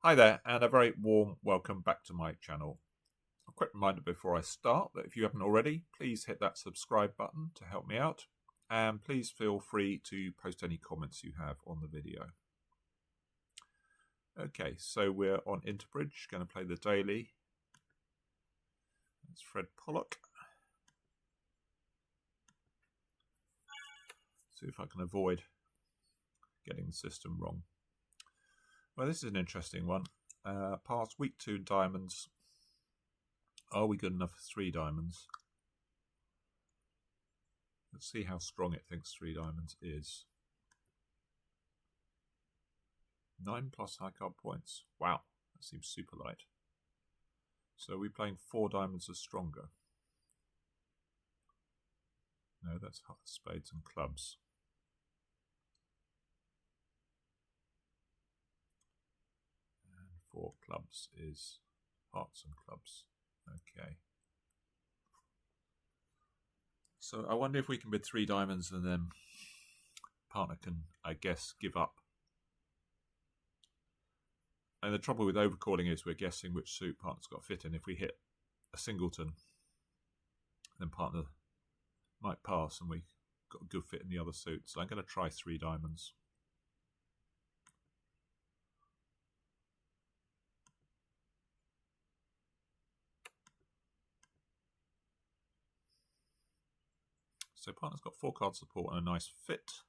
Hi there, and a very warm welcome back to my channel. A quick reminder before I start that if you haven't already, please hit that subscribe button to help me out, and please feel free to post any comments you have on the video. Okay, so we're on Interbridge, going to play the daily. It's Fred Pollock. See if I can avoid getting the system wrong. Well, this is an interesting one. Past week 2 diamonds. Are we good enough for 3 diamonds? Let's see how strong it thinks 3 diamonds is. 9 plus high card points. Wow, that seems super light. So we're playing 4 diamonds as stronger. No, that's spades and clubs. And 4 clubs is hearts and clubs. Okay. So I wonder if we can bid 3 diamonds and then partner can, I guess, give up. And the trouble with overcalling is we're guessing which suit partner's got fit in. If we hit a singleton, then partner might pass and we got a good fit in the other suit. So I'm going to try 3 diamonds. So partner's got 4 card support and a nice fit.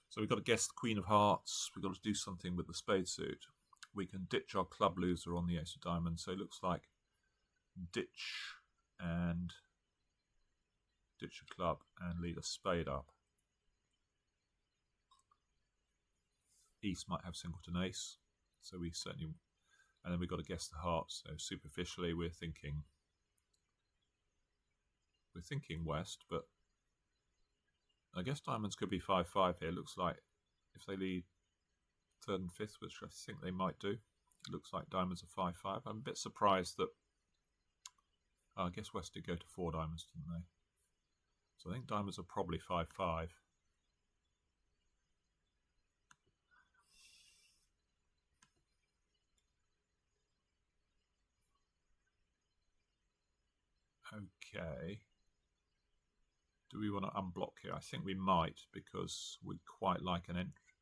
So we've got to guess the Queen of Hearts. We've got to do something with the spade suit. We can ditch our club loser on the Ace of Diamonds. So it looks like ditch a club and lead a spade up. East might have singleton ace. So we certainly, and then we've got to guess the hearts. So superficially we're thinking West, but I guess diamonds could be 5-5 here. Looks like if they lead 3rd and 5th, which I think they might do, it looks like diamonds are 5-5. I'm a bit surprised that, I guess West did go to 4 diamonds, didn't they? So I think diamonds are probably 5-5. Okay. Do we want to unblock here? I think we might, because we quite like an entry.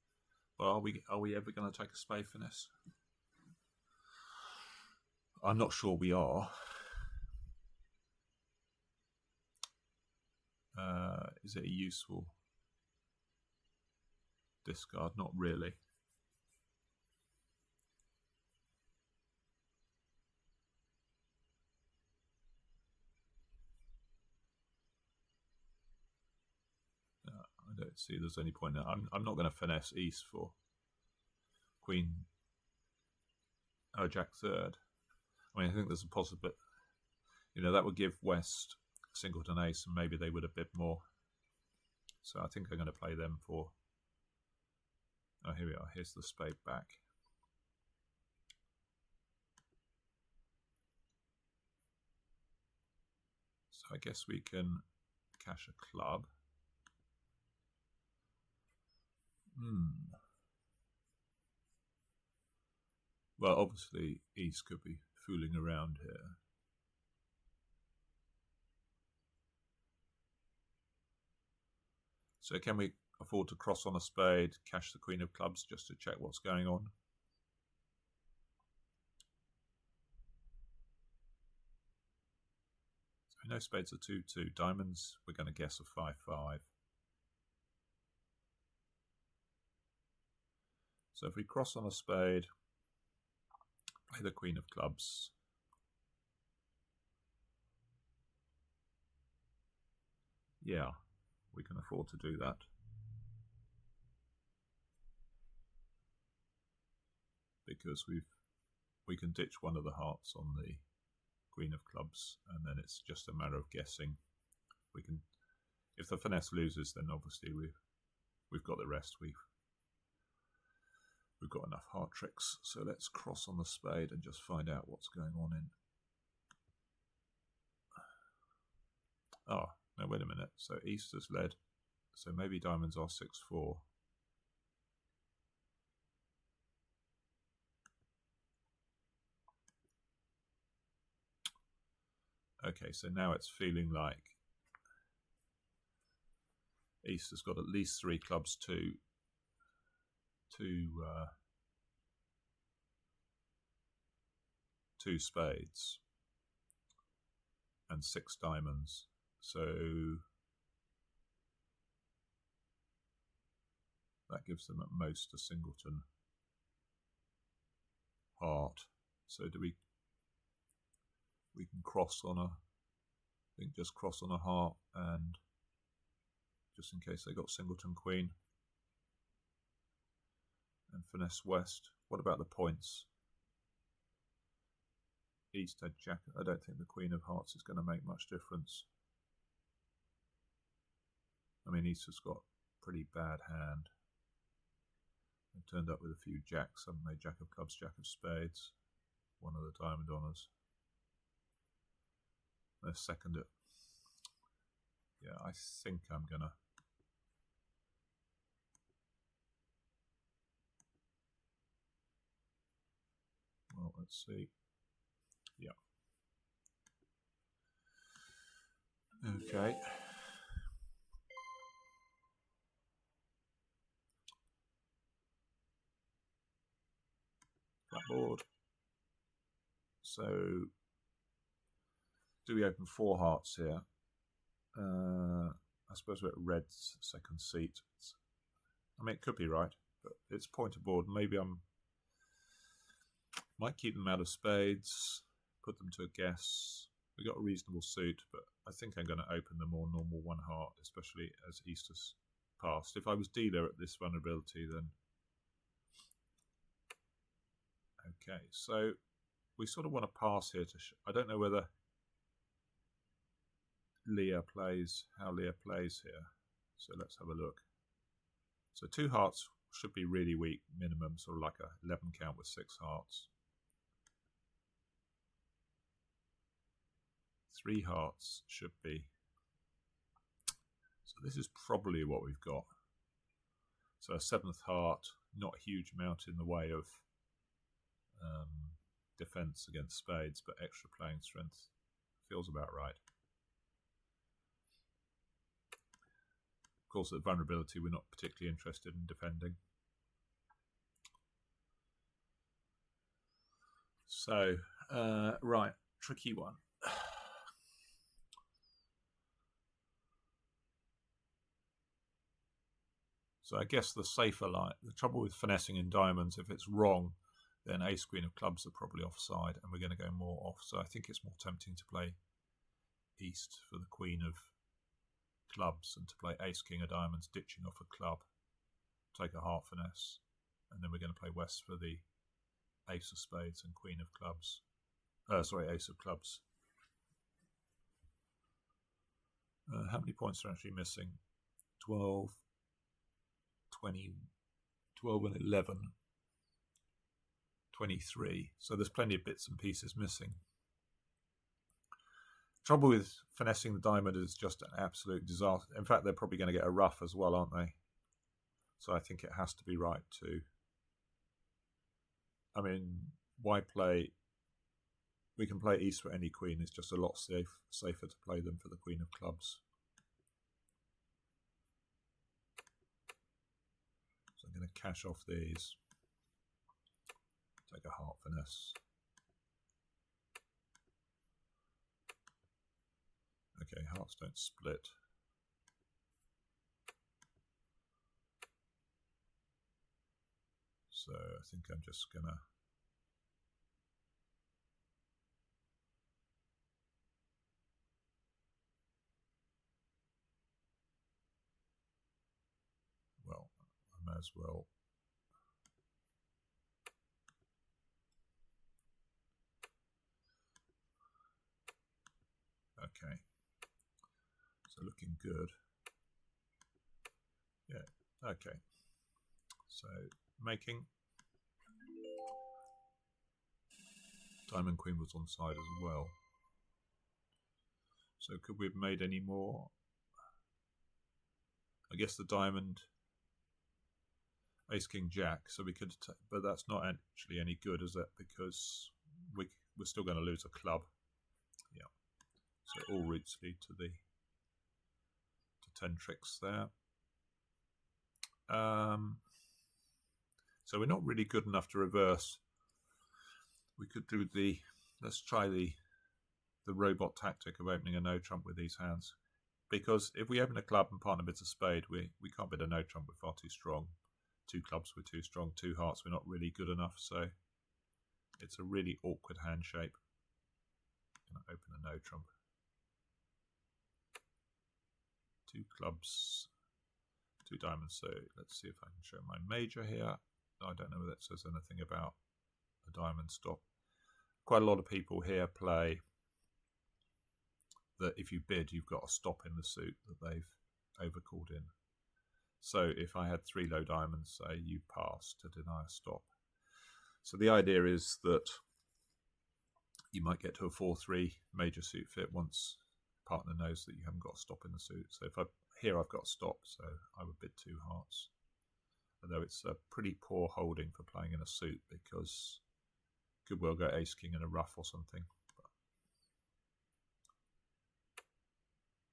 But are we ever going to take a spade for this? I'm not sure we are. Is it a useful discard? Not really. I don't see there's any point there. I'm not going to finesse East for Queen. Oh, Jack 3rd. I mean, I think there's a possibility. That would give West singleton ace, and maybe they would have bid more. So I think I'm going to play them for. Oh, here we are. Here's the spade back. So I guess we can cash a club. Well, obviously, East could be fooling around here. So can we afford to cross on a spade, cash the Queen of Clubs just to check what's going on? So we know spades are 2-2. Diamonds, we're going to guess a 5-5. So if we cross on a spade, play the Queen of Clubs. Yeah, we can afford to do that. Because we can ditch one of the hearts on the Queen of Clubs, and then it's just a matter of guessing. We can, if the finesse loses, then obviously we've got the rest. We've got enough heart tricks. So let's cross on the spade and just find out what's going on in. Oh, no, wait a minute. So East has led So maybe diamonds are 6-4. Okay, so now it's feeling like East has got at least 3 clubs, two spades, and 6 diamonds. So that gives them at most a singleton heart. So do we can cross on a, I think just cross on a heart, and just in case they got singleton queen, and finesse West. What about the points? East had jack. I don't think the Queen of Hearts is going to make much difference. I mean, East has got a pretty bad hand. They've turned up with a few jacks, haven't they? Jack of clubs, Jack of spades, one of the diamond honours. They're second it. Yeah, I think I'm gonna. Well, let's see. Yeah. Okay. Blackboard. So, do we open 4 hearts here? I suppose we're at red's second seat. I mean, it could be right, but it's pointer board. Maybe might keep them out of spades, put them to a guess. We got a reasonable suit, but I think I'm going to open the more normal 1 heart, especially as East has passed. If I was dealer at this vulnerability, then okay. So we sort of want to pass here to. I don't know whether Leah plays, how Leah plays here. So let's have a look. So 2 hearts should be really weak, minimum, sort of like a 11 count with 6 hearts. 3 hearts should be. So this is probably what we've got. So a 7th heart, not a huge amount in the way of defense against spades, but extra playing strength. Feels about right. Of course, at vulnerability, we're not particularly interested in defending. So, right, tricky one. So I guess the safer line, the trouble with finessing in diamonds, if it's wrong, then ace queen of clubs are probably offside, and we're going to go more off. So I think it's more tempting to play East for the queen of clubs and to play ace king of diamonds, ditching off a club, take a heart finesse, and then we're going to play West for the ace of spades and queen of clubs. Ace of clubs. How many points are actually missing? 12, 20, 12 and 11, 23. So there's plenty of bits and pieces missing. Trouble with finessing the diamond is just an absolute disaster. In fact, they're probably going to get a ruff as well, aren't they? So I think it has to be right too. I mean, why play? We can play East for any queen. It's just a lot safer to play them for the queen of clubs. So I'm going to cash off these. Take a heart finesse. Okay, hearts don't split. So I think I'm just going to... Well, I may as well... Okay. So looking good. Yeah, okay. So making. Diamond queen was on side as well. So could we have made any more? I guess the diamond, ace, king, jack. So we could, but that's not actually any good, is it? Because we're still going to lose a club. Yeah. So all routes lead to 10 tricks there. So we're not really good enough to reverse. We could do let's try the robot tactic of opening a no trump with these hands. Because if we open a club and partner bids a spade, we can't bid a no trump, we're far too strong. 2 clubs, we're too strong. 2 hearts, we're not really good enough. So it's a really awkward hand shape. I'm going to open a no trump. 2 clubs, 2 diamonds. So let's see if I can show my major here. I don't know whether it says anything about a diamond stop. Quite a lot of people here play that if you bid, you've got a stop in the suit that they've overcalled in. So if I had 3 low diamonds, say, you pass to deny a stop. So the idea is that you might get to a 4-3 major suit fit once partner knows that you haven't got a stop in the suit. So if here I've got a stop, so I would bid 2 hearts. Although it's a pretty poor holding for playing in a suit, because could well go ace king in a ruff or something. But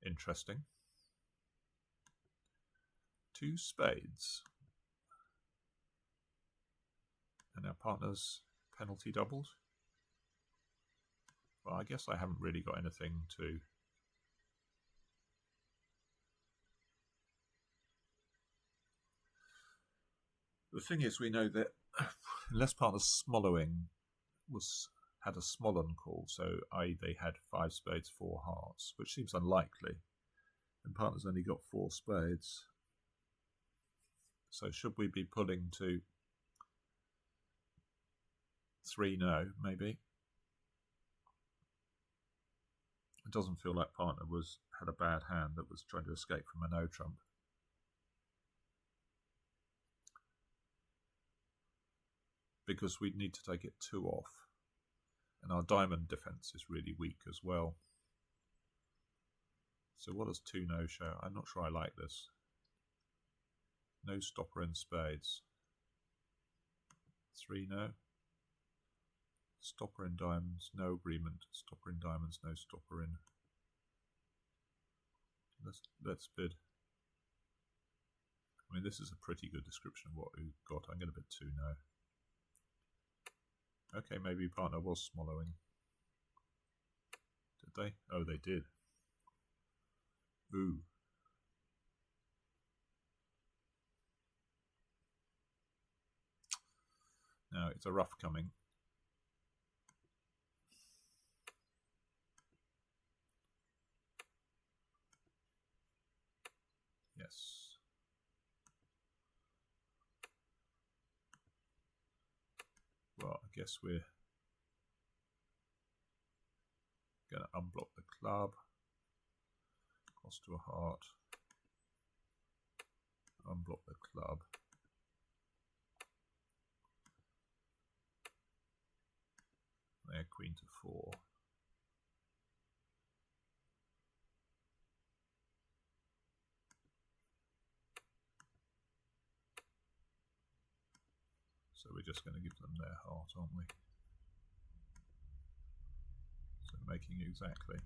interesting. 2 spades. And our partner's penalty doubled. Well, I guess I haven't really got anything to... The thing is, we know that unless partner's smollowing had a smollen call, so i.e. they had 5 spades, 4 hearts, which seems unlikely, and partner's only got 4 spades. So should we be pulling to 3 no, maybe? It doesn't feel like partner had a bad hand that was trying to escape from a no trump. Because we'd need to take it 2 off. And our diamond defense is really weak as well. So what does 2 no show? I'm not sure I like this. No stopper in spades. 3 no. Stopper in diamonds, no agreement. Stopper in diamonds, no stopper in. Let's bid. I mean, this is a pretty good description of what we've got. I'm going to bid 2 no. Okay, maybe partner was swallowing. Did they? Oh, they did. Ooh. Now it's a ruff coming. Yes. Well, I guess we're going to unblock the club. Cross to a heart. Unblock the club. There, queen to 4. So we're just going to give them their heart, aren't we? So making exactly.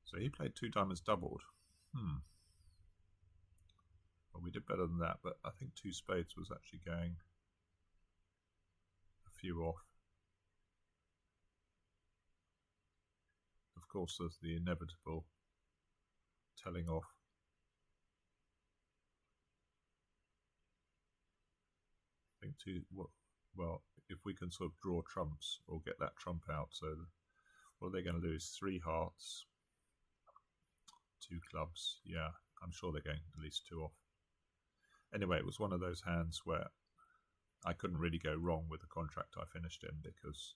So he played 2 diamonds doubled. Well, we did better than that, but I think 2 spades was actually going a few off. Of course, there's the inevitable telling off. I think well, if we can sort of draw trumps or get that trump out, so what are they going to lose? 3 hearts, 2 clubs. Yeah, I'm sure they're going at least 2 off. Anyway, it was one of those hands where I couldn't really go wrong with the contract I finished in, because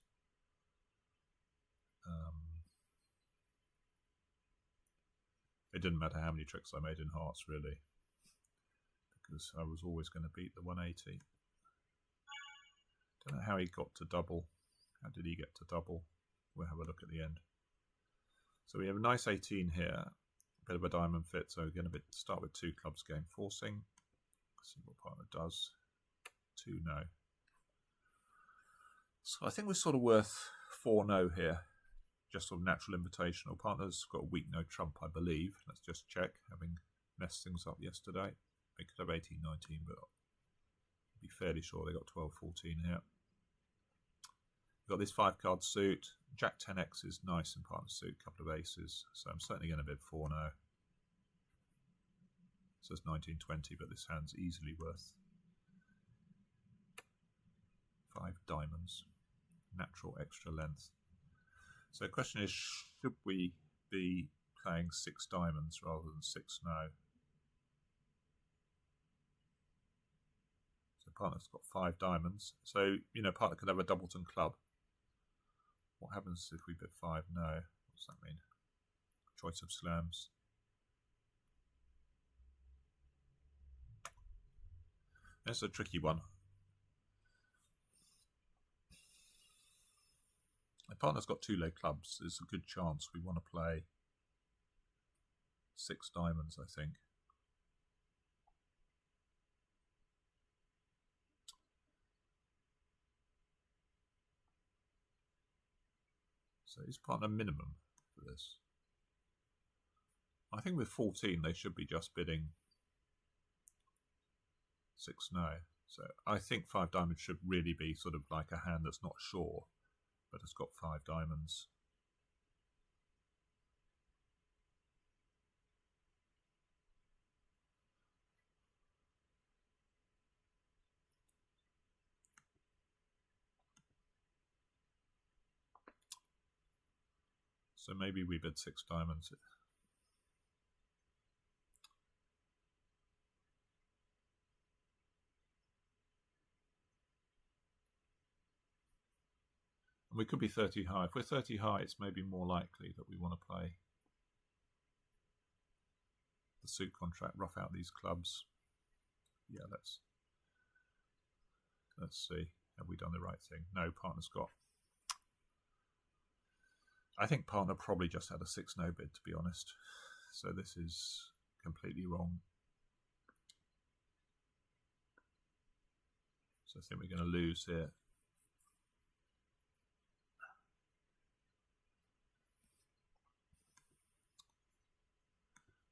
it didn't matter how many tricks I made in hearts, really, because I was always going to beat the 180. Don't know how he got to double. How did he get to double? We'll have a look at the end. So we have a nice 18 here, a bit of a diamond fit. So we're going to start with 2 clubs game forcing. See what partner does. 2 no. So I think we're sort of worth 4 no here. Just sort of natural invitational. Partner's got a weak no trump, I believe. Let's just check, having messed things up yesterday. They could have 18, 19, but I'll be fairly sure they got 12, 14 here. We've got this 5-card suit. Jack 10x is nice in partner suit, couple of aces. So I'm certainly going to bid 4 no. So it's 19, 20, but this hand's easily worth 5 diamonds. Natural extra length. So the question is, should we be playing 6 diamonds rather than 6 no? So partner's got 5 diamonds. So, you know, partner could have a doubleton club. What happens if we bid 5 no? What does that mean? Choice of slams. That's a tricky one. My partner's got 2 low clubs. There's a good chance we want to play 6 diamonds, I think. So is partner minimum for this? I think with 14 they should be just bidding 6 no. So I think 5 diamonds should really be sort of like a hand that's not sure, but it's got 5 diamonds. So maybe we bid 6 diamonds. And we could be 30 high. If we're 30 high, it's maybe more likely that we want to play the suit contract, rough out these clubs. Yeah, let's see. Have we done the right thing? No, partner's got... I think partner probably just had a 6 no bid, to be honest. So this is completely wrong. So I think we're going to lose here.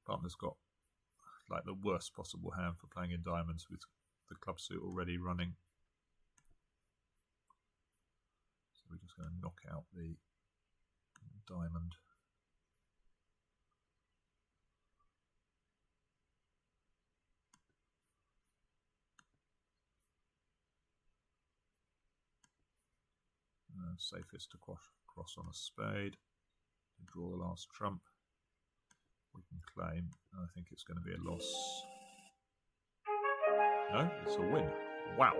Partner's got like the worst possible hand for playing in diamonds with the club suit already running. So we're just going to knock out the diamond. Safest to cross on a spade. Draw the last trump. We can claim. I think it's going to be a loss. No, it's a win. Wow.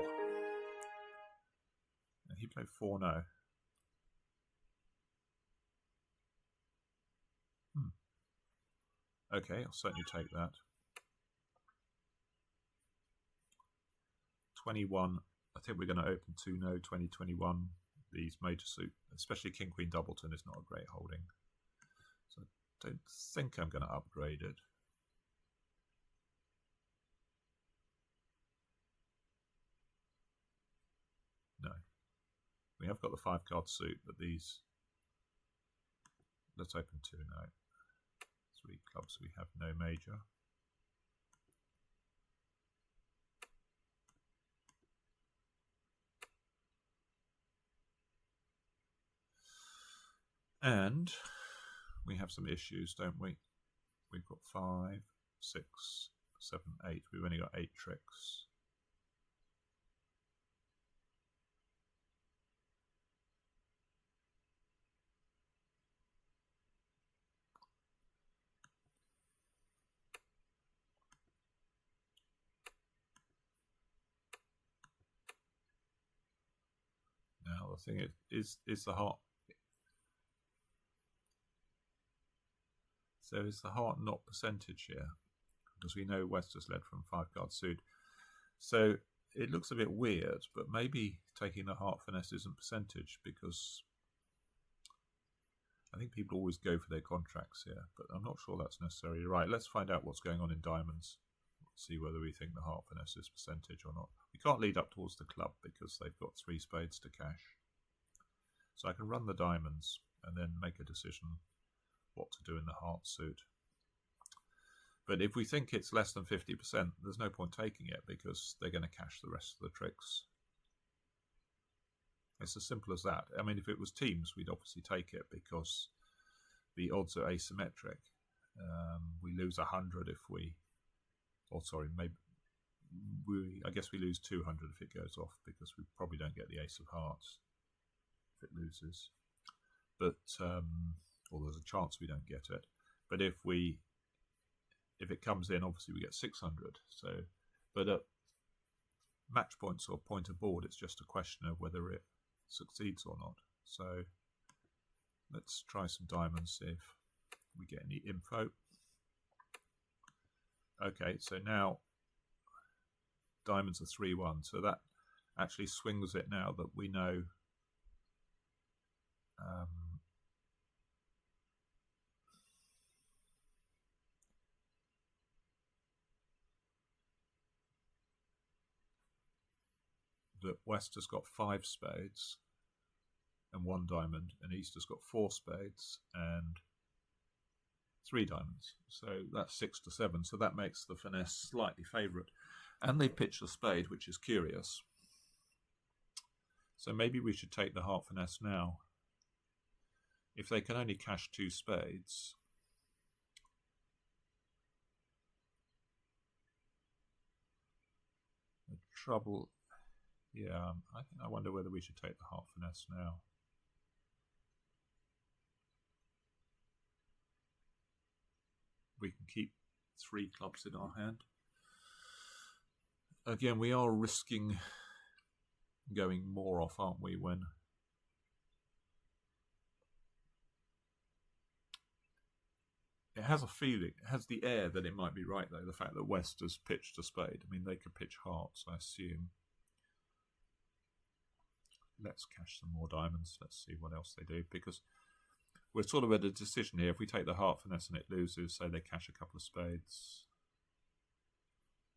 And he played 4 no. Okay, I'll certainly take that. 21. I think we're going to open 2 no. 2021. These major suit, especially King Queen Doubleton, is not a great holding. So I don't think I'm going to upgrade it. No. We have got the 5-card suit, but these... Let's open 2 no. 3 clubs, we have no major. And we have some issues, don't we? We've got 5, 6, 7, 8. We've only got 8 tricks. Now the thing is the heart. So is the heart not percentage here? Because we know West has led from 5-card suit. So it looks a bit weird, but maybe taking the heart finesse isn't percentage, because I think people always go for their contracts here, but I'm not sure that's necessarily right. Let's find out what's going on in diamonds. See whether we think the heart finesse is percentage or not. We can't lead up towards the club because they've got 3 spades to cash. So I can run the diamonds and then make a decision what to do in the heart suit. But if we think it's less than 50%, there's no point taking it because they're going to cash the rest of the tricks. It's as simple as that. I mean, if it was teams, we'd obviously take it because the odds are asymmetric. We lose 100 if we... Or sorry, maybe I guess we lose 200 if it goes off, because we probably don't get the ace of hearts if it loses. But or there's a chance we don't get it. But if it comes in, obviously we get 600. So, but at match points or point of board, it's just a question of whether it succeeds or not. So let's try some diamonds, see if we get any info. Okay, so now diamonds are 3-1, so that actually swings it now that we know that West has got 5 spades and 1 diamond, and East has got 4 spades and 3 diamonds, so that's 6-7. So that makes the finesse slightly favourite, and they pitched a spade, which is curious. So maybe we should take the heart finesse now. If they can only cash 2 spades, the trouble, yeah, I wonder whether we should take the heart finesse now. We can keep 3 clubs in our hand. Again, we are risking going more off, aren't we, when it has a feeling, it has the air that it might be right, though, the fact that West has pitched a spade. I mean, they could pitch hearts, I assume. Let's cash some more diamonds. Let's see what else they do, because we're sort of at a decision here. If we take the heart finesse and it loses, say they cash a couple of spades,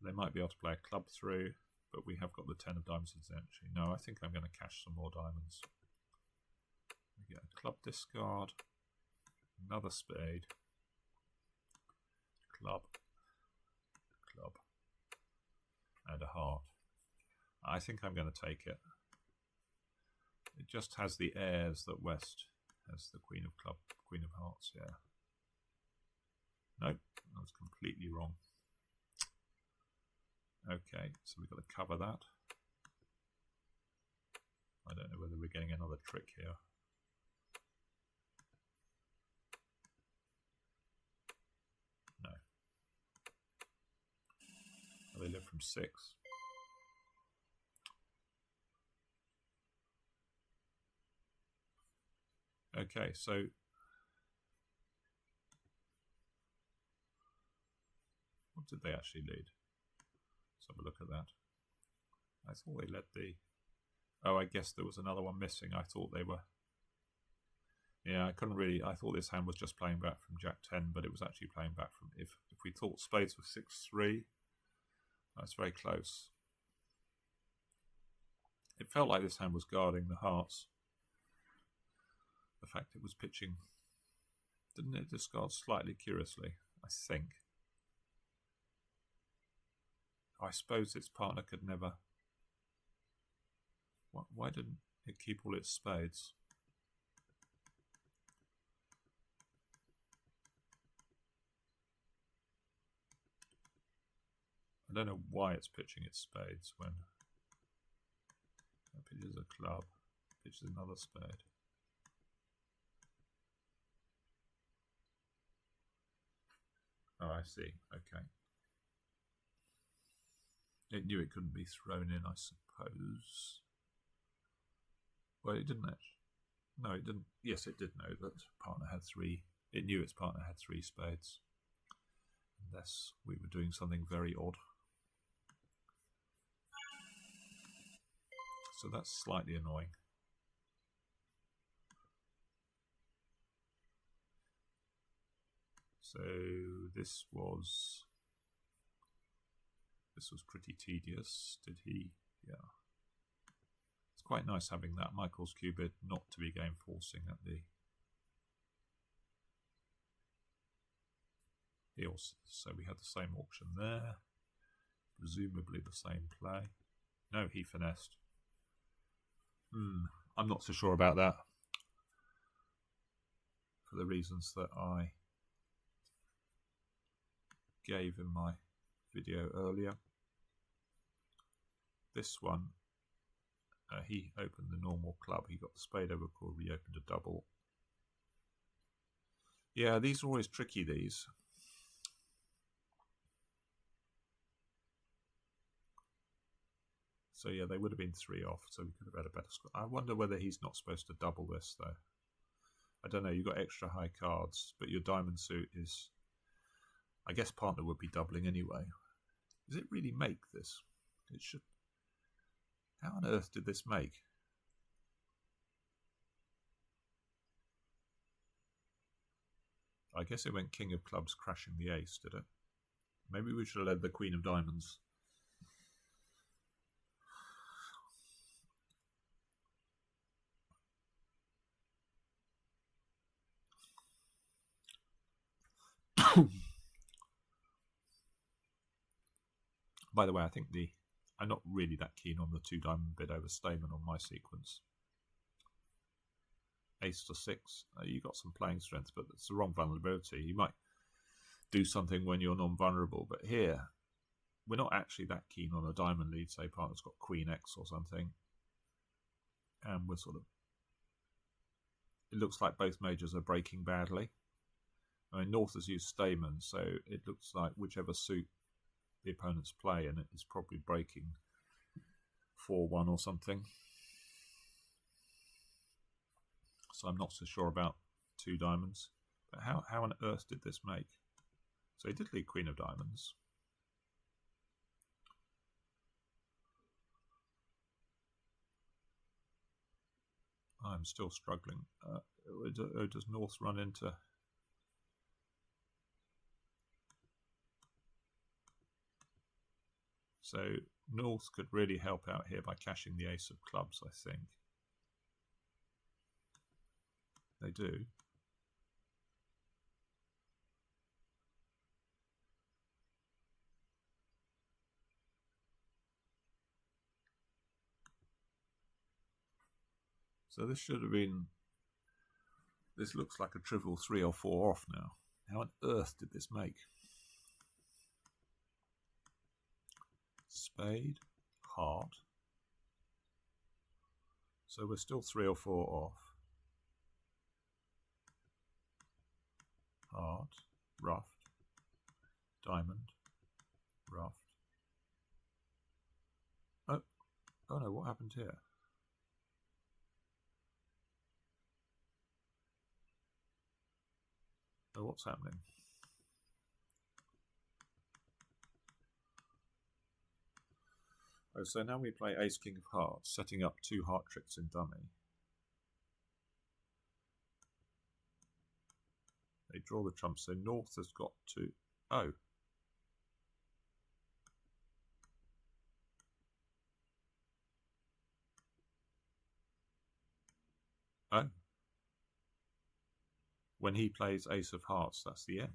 they might be able to play a club through, but we have got the 10 of diamonds essentially. No, I think I'm going to cash some more diamonds. We get a club discard, another spade, club, club, and a heart. I think I'm going to take it. It just has the airs that West has the Queen of Club, Queen of Hearts, yeah. Nope, that was completely wrong. Okay, so we've got to cover that. I don't know whether we're getting another trick here. No. Oh, they live from 6. Okay, so what did they actually lead? Let's have a look at that. I thought they led the... Oh, I guess there was another one missing. I thought they were... Yeah, I couldn't really... I thought this hand was just playing back from Jack 10, but it was actually playing back from... If we thought spades were 6-3, that's very close. It felt like this hand was guarding the hearts. The fact it was pitching... Didn't it discard slightly curiously, I think? I suppose its partner could never... Why didn't it keep all its spades? I don't know why it's pitching its spades when it pitches a club, pitches another spade. Oh, I see. Okay. It knew it couldn't be thrown in, I suppose. Well, it didn't actually. No, it didn't. Yes, it did know that partner had 3. It knew its partner had 3 spades. Unless we were doing something very odd. So that's slightly annoying. So this was pretty tedious. Did he? Yeah. It's quite nice having that Michael's Cubid not to be game forcing at the heels. So we had the same auction there. Presumably the same play. No, he finessed. I'm not so sure about that. For the reasons that I gave in my video earlier. This one, he opened the normal club. He got the spade over call. We opened a double. Yeah, these are always tricky, these. So yeah, they would have been 3 off, so we could have had a better score. I wonder whether he's not supposed to double this, though. I don't know, you've got extra high cards, but your diamond suit is... I guess partner would be doubling anyway. Does it really make this? It should... How on earth did this make? I guess it went king of clubs crashing the ace, did it? Maybe we should have led the queen of diamonds. By the way, I think I'm not really that keen on the 2 diamond bid over Stayman on my sequence. Ace to 6, you got some playing strength, but it's the wrong vulnerability. You might do something when you're non-vulnerable, but here we're not actually that keen on a diamond lead. Say partner's got Queen X or something, and we're sort of... It looks like both majors are breaking badly. I mean, North has used Stayman, so it looks like whichever suit the opponents play, and it is probably breaking 4-1 or something. So I'm not so sure about 2 diamonds. But how on earth did this make? So he did lead Queen of Diamonds. I'm still struggling. Does North run into... So North could really help out here by cashing the ace of clubs, I think. They do. So this should have been... This looks like a trivial 3 or 4 off now. How on earth did this make? Spade, heart. So we're still 3 or 4 off. Heart, ruffed, diamond, ruffed. Oh no, what happened here? Oh, what's happening? Oh, so now we play Ace King of Hearts, setting up 2 heart tricks in dummy. They draw the trump, so North has got to... Oh. Oh. When he plays Ace of Hearts, that's the end.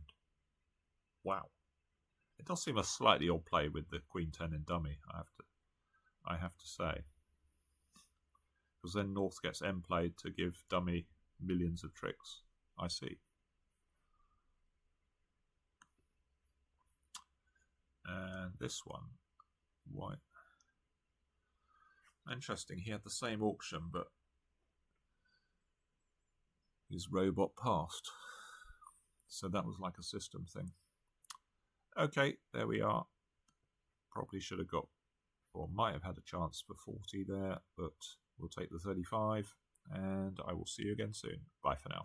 Wow. It does seem a slightly odd play with the Queen 10 in dummy, I have to say. Because then North gets M played to give dummy millions of tricks. I see. And this one, white. Interesting, he had the same auction, but his robot passed. So that was like a system thing. Okay, there we are. Probably should have got, or might have had a chance for 40 there, but we'll take the 35, and I will see you again soon. Bye for now.